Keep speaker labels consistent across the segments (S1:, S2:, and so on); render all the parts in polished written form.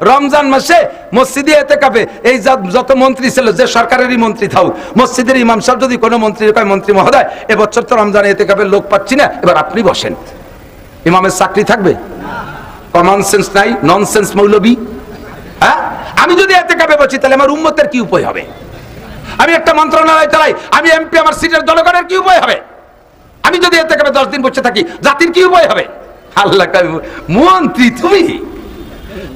S1: রমজান মাসে মসজিদে এতেকাফে এই যত মন্ত্রী ছিল, যে সরকারেরই মন্ত্রী থাকুক, মসজিদের ইমাম সাহেব যদি কোনো মন্ত্রী কয়, মন্ত্রী মহোদয় এবছর তো রমজানে এতেকাফের লোক পাচ্ছি না, এবার আপনি বসেন, ইমামের চাকরি থাকবে? কমন সেন্স নাই, ননসেন্স মৌলবী। হ্যাঁ, আমি যদি এতেকাফে বসি তাহলে আমার উম্মতের কি উপায় হবে? আমি একটা মন্ত্রণালয় চালাই, আমি এমপি, আমার সিটের জনগণের কি উপায় হবে? আমি যদি এতেকাফে 10 দিন বসে থাকি, জাতির কি উপায় হবে? আল্লাহ কয়, মন্ত্রী তুমি,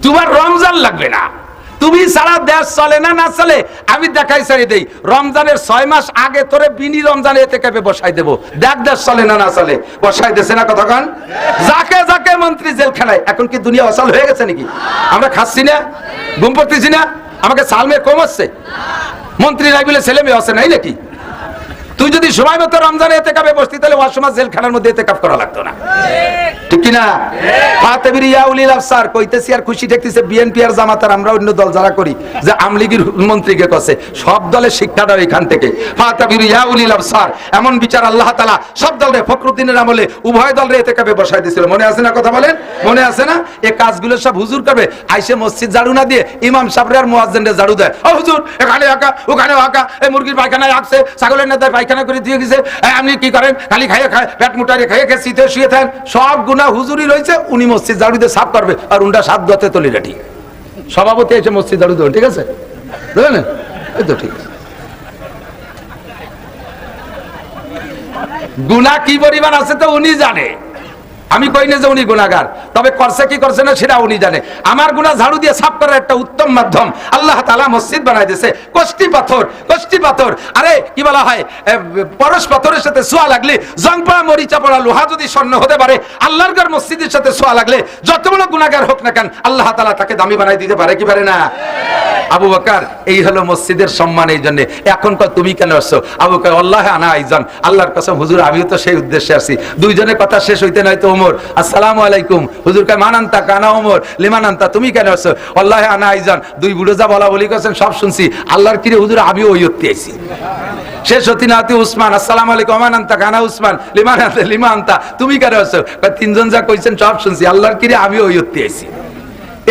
S1: তোমার রমজান লাগবে না, তুমি সারা দেশ চলে না না চলে আমি দেখাই ছাড়ি দেই, রমজানের 6 মাস আগে তোরে বিনি রমজানে এতেকাফে বসাই দেবো, দেখ দেশ চলে না না চলে, বসাই দেছে না কতক্ষণ? যাকে যাকে মন্ত্রী জেলখানায়। এখন কি দুনিয়া অচল হয়ে গেছে নাকি? আমরা খাচ্ছি না, ঘুম পড়তেছি না, আমাকে সালমে কম হচ্ছে, মন্ত্রী নাই বলে ছেলে মেয়ে আছে নাই নাকি? তুই যদি সময় মতো রমজানে এতেকাফে বসতি তাহলে ওই সময় জেলখানার মধ্যে এতেকাফ করা লাগতো না, ঠিক কি না? ফাতেবির ইয়া উলিল আবসার কইতেছি আর খুশি দেখতেছে বিএনপি আর জামাত আর আমরা অন্য দল যারা করি যে আমলিগির মন্ত্রীকে কছে, সব দলের শিক্ষাটা এখান থেকে। ফাতেবির ইয়া উলিল আবসার, এমন বিচার আল্লাহ তাআলা সব দলরে ফখরুদ্দিনের আমলে উভয় দলরে এতেকাফে বসাই দিয়েছিল, মনে আছে না? কথা বলেন, মনে আছে না? এই কাজগুলো সব হুজুর করবে, আইসে মসজিদ ঝাড়ু না দিয়ে ইমাম সাহেবরে আর মুয়াজ্জিনরে ঝাড়ু দেয়। ও হুজুর এখানে আঁকা ওখানে আঁকা, এই মুরগির পায়খানায় আঁকছে, ছাগলের নেতায় পায়খানা করে দিয়ে গেছে, আপনি কি করেন? খালি খাইয়ে খায় পেট মুটারে খাইয়ে খেয়ে শীতে শুয়ে থাকেন, সব গুনাহ হুজুরই রয়েছে, উনি মসজিদ ঝাড়ু দিয়ে সাফ করবে আর উন্ডা সাত দতে তলি রাঠি সভাপতি এসে মসজিদ ঝাড়ু দেবেন, ঠিক আছে? বুঝলেন? এই তো ঠিক আছে। গুনাহ কি পরিমাণ আছে তো উনি জানে, আমি কই না যে উনি গুনাহগার, তবে করছে কি করছে না সেটা উনি জানে। আমার গুনাহ ঝাড়ু দিয়ে সাফ করার একটা উত্তম মাধ্যম আল্লাহ তাআলা মসজিদ বানায় দিয়েছে। কষ্টি পাথর, আরে কি বলা হয়, পরশ পাথরের সাথে ছোঁয়া লাগলে, জং পড়া মরিচা পড়া লোহা যদি স্বর্ণ হতে পারে, আল্লাহর ঘর মসজিদের সাথে ছোঁয়া লাগলে যত বড় গুনাহগার হোক না কেন আল্লাহ তাআলা তাকে দামি বানাই দিতে পারে কি পারে না? আবু বকর, এই হলো মসজিদের সম্মান। এই জন্য এখন তুমি কেন আসছো? আবু বকর, আল্লাহে আনা আইজান, আল্লাহর কসম হুজুর আমিও তো সেই উদ্দেশ্যে আসি। দুইজনের কথা শেষ হইতে নাই তো ওমর, আসসালামু আলাইকুম, হুজুর কয় মান আনতা? কানা ওমর, লিমান আনতা, তুমি কেন আসছো? আল্লাহে আনা আইজান। দুই বুড়ো যা বলা বলি করছেন সব শুনছি, আল্লাহর কিরে হুজুর আমিও ওই উত্তে আইছি। শেষ হতি নাতি উসমান, আসসালামু আলাইকুম, মান আনতা? কানা উসমান, লিমান আনতা, লিমা আনতা, তুমি কেন আসছো? তিনজন যা কইছেন সব শুনছি, আল্লাহর কিরে আমিও ওই উত্তে আইছি।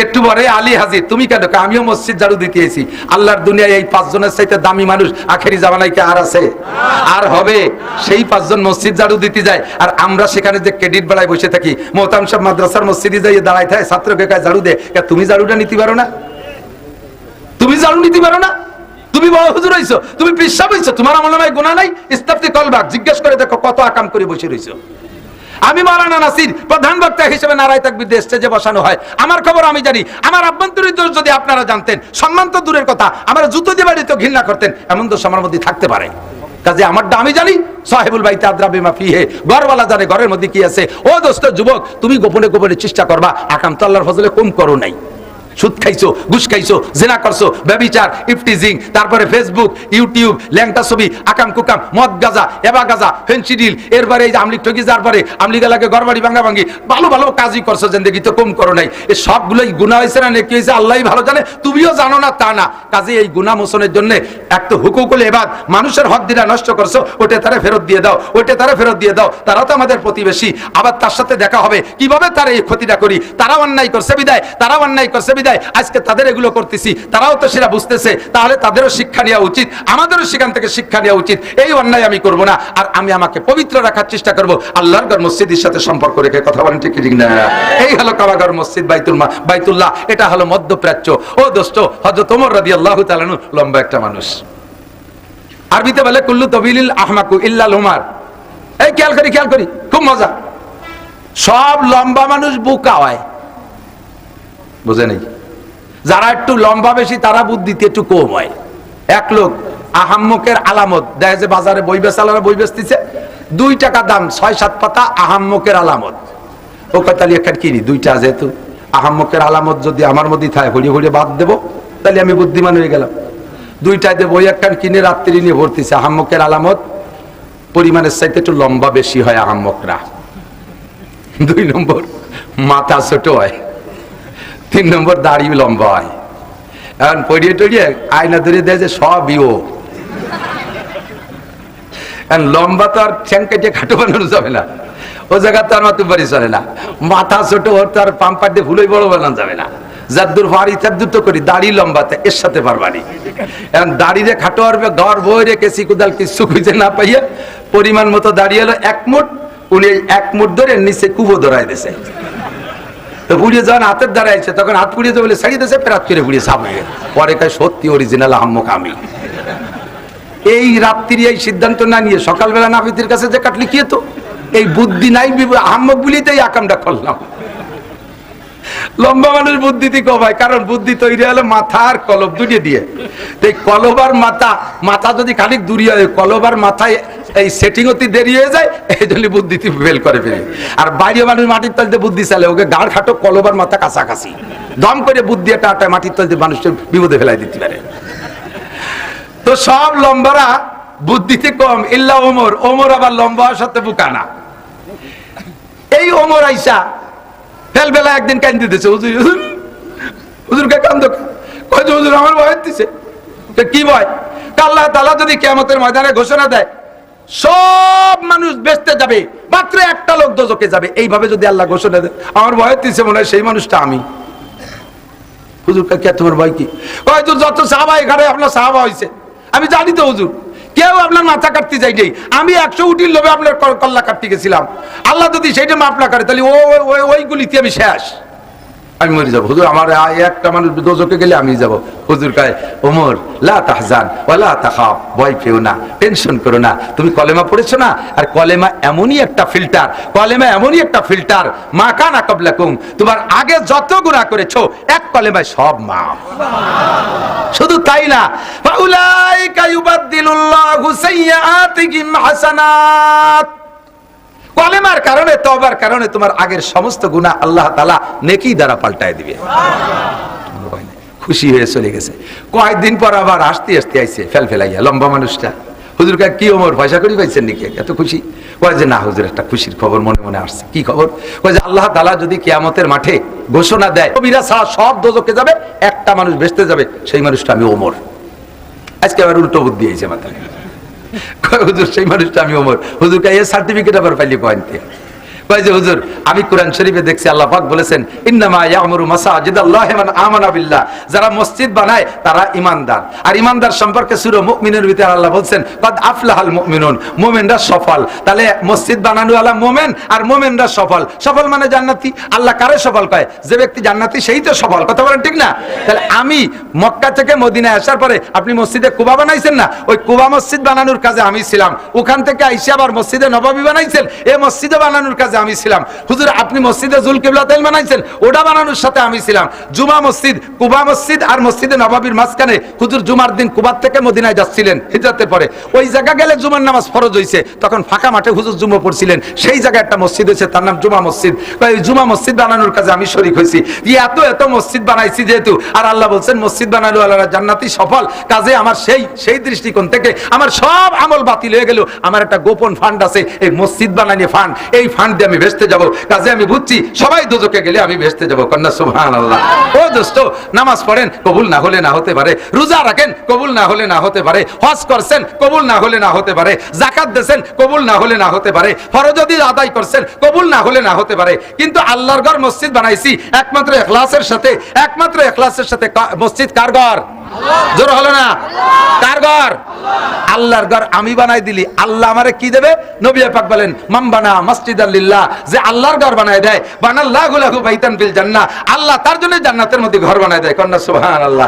S1: একটু পরে আলী হাজির, তুমি কেন? আমিও মসজিদ ঝাড়ু দিতে এসেছি। আল্লাহর দুনিয়ায় এই 5 জনের চাইতে দামি মানুষ আখেরি জামানায় কি আর আছে? আর হবে? সেই 5 জন মসজিদ ঝাড়ু দিতে যায় আর আমরা সেখানে যে ক্রেডিট বেলায় বসে থাকি, মোহতাম সাহেব মাদ্রাসার মসজিদে যাই দাঁড়ায় থাকে, ছাত্রকে কায় ঝাড়ু দে, তুমি ঝাড়ুটা নিতে পারো না? তুমি ঝাড়ু নিতে পারো না? তুমি বড় হুজুর হইছো, তুমি পিসাব হইছো, তোমার আমল নামায় গুনাহ নাই? ইস্তাফতি কলবাক, জিজ্ঞেস করে দেখো কত আকাম করে বসে রইছো। আমি মাওলানা নাসির প্রধান বক্তা হিসেবে নারায়ে তাকবীর দিয়ে স্টেজে বসানো হয়, আমার খবর আমি জানি। আমার আভ্যন্তরীণ দোষ যদি আপনারা জানতেন, সম্মান তো দূরের কথা, আমার জুতো দিয়ে বাড়িতে ঘৃণা করতেন, এমন দোষ আমার মধ্যে থাকতে পারে। কাজে আমারটা আমি জানি, সাহেবুল বাইতে আদরা বিমা ফিহে, ঘরওয়ালা জানে ঘরের মধ্যে কি আছে। ও দোস্ত যুবক, তুমি গোপনে গোপনে চেষ্টা করবা, আকাম তো আল্লাহর ফজলে কম করো নাই। সুদ খাইছো, ঘুষ খাইছো, জেনা করছো, ব্যভিচার, ইফটিজিং, তারপরে ফেসবুক, ইউটিউব, ল্যাংটা ছবি, আকাম কুকাম, মদ গাজা, এবা গাজা, ফেন্সিডিল, এরপরে এই যে আমলিক ঠকি যার পরে আমলি গেলাকে ঘরবাড়ি ভাঙা ভাঙি, ভালো ভালো কাজই করছো, জিন্দেগি তো কম করো নাই। এই সবগুলোই গুনাহ হয়েছে না নেকি হয়েছে আল্লাহই ভালো জানে, তুমিও জানো না তা না। কাজে এই গুনাহ মোচনের জন্য একটা হুকুকুল ইবাদ, মানুষের হক দিলা নষ্ট করছো, ওটা তারা ফেরত দিয়ে দাও, ওটা তারা ফেরত দিয়ে দাও। তারা তো আমাদের প্রতিবেশী, আবার তার সাথে দেখা হবে কিভাবে তারা এই ক্ষতিটা করি। তারাও অন্যায় করছে বিদায়, তারাও অন্যায় করছে বিদায় আজকে তাদের এগুলো করতেছি, তারাও তো সেটা বুঝতেছে, তাহলে তাদেরও শিক্ষা নেওয়া উচিত, আমাদেরও সেখান থেকে শিক্ষা নেওয়া উচিত। এই অন্যায় আমি করব না, আর আমি আমাকে পবিত্র রাখার চেষ্টা করব, আল্লাহর ঘর মসজিদের সাথে সম্পর্ক রেখে। কথা বলেন ঠিক ঠিক না? এই হলো কাবাঘর মসজিদ, বাইতুল্লাহ, এটা হলো মধ্যপ্রাচ্য। ও দোস্ত, হযরত ওমর রাদিয়াল্লাহু তাআলা আনহু লম্বা একটা মানুষ, আরবিতে বলে কুল্লু তাবিলিল আহমাকু ইল্লাল উমার। এই খেয়াল করি, খুব মজা। সব লম্বা মানুষ বোকা হয়, বুঝে নেই? যারা একটু লম্বা বেশি তারা বুদ্ধিতে একটু কম হয়। এক লোক আহাম্মকের আলামত দেখে যে বাজারে বই বেচালারা বই বেচতেছে, 2 টাকা দাম, 6-7 পাতা আহাম্মকের আলামত। ও কথালি একটা কিনি, 2টা, যেহেতু আহাম্মকের আলামত যদি আমার মধ্যে থাকে, ঘুরিয়ে ঘুরিয়ে বাদ দেবো, তাহলে আমি বুদ্ধিমান হয়ে গেলাম। 2টাতে বই একখান কিনে রাত্রি নিয়ে ভর্তিছে। আহাম্মকের আলামত পরিমাণের চাইতে একটু লম্বা বেশি হয় আহাম্মকরা। 2 নম্বর মাথা ছোট হয়, 3 নম্বর দাড়ি লম্বা হয়। এখন পড়িয়ে টড়িয়ে আয়না ধরে দেয় যে সবই ও। লম্বা তো আর ঠ্যাং কেটে খাটো বানানো যাবে না, ও জায়গা তো আর মাতুবাড়ি চলে না। মাথা ছোট, ওর তো আর পাম্পার দিয়ে ভুলোই বড় বানানো যাবে না। যাদ্দুর ফারি তাদ্দুর তো করি, দাড়ি লম্বাতে এর সাথে পারবানি। এখন দাড়িরে খাটো আরবে ঘর বই রেখে কুদাল কিছু খুঁজে না পাইয়া পরিমাণ মতো দাঁড়িয়ে এলো 1 মুঠ, উনি 1 মুঠ ধরে নিচে কুবো ধরাই দিয়েছে। তো পুড়িয়ে যখন হাতের দাঁড়াইছে তখন হাত পুড়িয়ে বলে ছাড়িয়ে দিয়েছে, ফেরাত করে পুড়িয়ে সামনে পরে কয় সত্যি অরিজিনাল আহম্মক আমি। এই রাত্রি এই সিদ্ধান্ত না নিয়ে সকালবেলা নাফিতের কাছে যে কাটলি কি তো এই বুদ্ধি নাই, আহম্মক বলিতে এই আকামটা করলাম। লম্বা মানুষ বুদ্ধিতে কমায়, কারণ বুদ্ধি তৈরি হলো মাথার কলব দুটিয়ে দিয়ে। এই কলবার মাথা যদি খানিক দূরিয়ে হয়, কলবার মাথায় এই সেটিং হতে দেরি হয়ে যায়, এই জন্য বুদ্ধিতে ফেল করে ফেলে। আর বাইরে মানুষ মাটির তলতে বুদ্ধি চালে, ওকে গাড় খাটো কলবার মাথা কাছাকাছি দম করে বুদ্ধি একটা আটায় মাটির তলতে মানুষের বিপদে ফেলাই দিতে পারে। তো সব লম্বারা বুদ্ধিতে কম, ইল্লা ওমর। ওমর আবার লম্বা হওয়ার সাথে বুকানা। এই ওমর আইসা বেলা একদিন কান দিতেছে, হুজুরকে কান্দ কয়েছে, হুজুর আমার ভয় দিচ্ছে। কি ভয়? আল্লাহ তাআলা যদি কিয়ামতের ময়দানে ঘোষণা দেয় সব মানুষ বেহেশতে যাবে, মাত্র একটা লোক দোজখে যাবে, এইভাবে যদি আল্লাহ ঘোষণা দেয়, আমার ভয় দিচ্ছে, মনে হয় সেই মানুষটা আমি। হুজুর কে তোমার ভয় কি? হয়তো যত সাহাবা এখানে আপনার সাহাবা হয়েছে আমি জানি তো হুজুর, কেউ আপনার মাথা কাটতে যাই নাই, আমি 100 উটির লোভে আপনার কল্লা কাটতে গেছিলাম। আল্লাহ যদি সেইটা মাফ না করে তাহলে ওইগুলিতে আমি শেষ, আমি মরে যাবো। হুজুর আমার একটা মানুষ দোজখে গেলে আমি যাব। হুজুর কয়, ওমর লা তাহজান ওয়ালা তাখাফ, ভয় পেও না, টেনশন করো না, তুমি কলেমা পড়েছো না, আর কলেমা এমনই একটা ফিল্টার, কলেমা এমনই একটা ফিল্টার, মা কানা ক্বাবলাকুম, তোমার আগে যত গুনাহ করেছো এক কলেমায় সব মাফ। শুধু তাই না, ফাউলাইকা ইউবাদদিলুল্লাহু সাইয়্যাতিহিম হাসানাত, কলেমার কারণে, তওবার কারণে তোমার আগের সমস্ত গুনাহ আল্লাহ তাআলা নেকি দ্বারা পাল্টায় দিবে। খুশি হয়ে চলে গেছে। কয়েকদিন পর আবার হাসতে হাসতে আইছে ফেলফেলাইয়া লম্বা মানুষটা। হুজুর কে কি ওমর পয়সা করি পাইছেন নাকি, এত খুশি? কয় যে না হুজুর, একটা খুশির খবর মনে মনে আসছে। কি খবর? কয় যে আল্লাহ তাআলা যদি কিয়ামতের মাঠে ঘোষণা দেয় কবিরা ছাড়া সব দোজখে যাবে, একটা মানুষ বেহেশতে যাবে, সেই মানুষটা আমি ওমর। আজকে আবার উল্টো বুদ্ধি আইছে মাথায়। হুজুর সেই মানুষটা আমি ওমর। হুজুর কে সার্টিফিকেট আবার পাইলি কয়েনতে? কয় যে হুজুর আমি কোরআন শরীফে দেখছি আল্লাহ পাক বলেছেন ইন্নামা ইয়ামুরু মাসাজিদাল্লাহি মান আমানা বিল্লাহ, যারা মসজিদ বানায় তারা ঈমানদার। আর ঈমানদার সম্পর্কে সূরা মুমিনের ভিতরে আল্লাহ বলেন কদ আফলাহাল মুমিনুন, মুমিনরা সফল। তাহলে মসজিদ বানানো ওয়ালা মুমিন আর মুমিনরা সফল। সফল মানে জান্নাতি। আল্লাহ কারে সফল কয়? যে ব্যক্তি জান্নাতি সেই তো সফল। কথা বলেন ঠিক না? তাহলে আমি মক্কা থেকে মদিনায় আসার পরে আপনি মসজিদে কুবা বানাইছেন না, ওই কুবা মসজিদ বানানোর কাজে আমি ছিলাম। ওখান থেকে আইসা আবার মসজিদে নববী বানাইছেন, এই মসজিদে বানানোর কাজে আমি ছিলাম। হুজুর আপনি মসজিদে জুল কিবলাতাইন বানাইছেন, ওটা বানানোর সাথে আমি ছিলাম। জুমা মসজিদ, কুবা মসজিদ আর মসজিদে নববীর মাঝখানে হুজুর জুমার দিন কুবা থেকে মদিনায় যাচ্ছিলেন হিজরতের পরে, ওই জায়গা গেলে জুমার নামাজ ফরজ হইছে, তখন ফাঁকা মাঠে হুজুর জুমা পড়ছিলেন, সেই জায়গায় একটা মসজিদ হয়েছে, তার নাম জুমা মসজিদ। ওই জুমা মসজিদ বানানোর কাজে আমি শরীক হয়েছি। এত এত মসজিদ বানাইছি যেহেতু, আর আল্লাহ বলছেন মসজিদ বানানো ওয়ালারা জান্নাতি সফল, কাজে আমার সেই দৃষ্টিকোণ থেকে আমার সব আমল বাতিল হয়ে গেল। আমার একটা গোপন ফান্ড আছে, এই মসজিদ বানানো ফান্ড, এই ফান্ড দিয়ে আমি বেহেশতে যাব। কাজে আমি বুঝছি সবাই দোজখে গেলে আমি বেহেশতে যাব। কন্যা সুবহানাল্লাহ। ও দোস্ত, নামাজ পড়েন, কবুল না হলে না হতে পারে। রোজা রাখেন, কবুল না হলে না হতে পারে। হজ করছেন, কবুল না হলে না হতে পারে। যাকাত দেন, কবুল না হলে না হতে পারে। ফরজ যদি আদায় করছেন, কবুল না হলে না হতে পারে। কিন্তু আল্লাহর ঘর মসজিদ বানাইছি একমাত্র ইখলাসের সাথে, একমাত্র ইখলাসের সাথে। মসজিদ কার ঘর? জোর হলো না? কার ঘর? আল্লাহর ঘর আমি বানাই দিলি, আল্লাহ আমারে কি দেবে? নবী পাক বলেন মান বানা মসজিদাল লিল্লাহ, যে আল্লাহর ঘর বানায় দেয়, বানাল্লাহু লাহু বাইতান ফিল জান্নাহ, আল্লাহ তার জন্য জান্নাতের মধ্যে ঘর বানায় দেয়। কন্যা সুবহানাল্লাহ।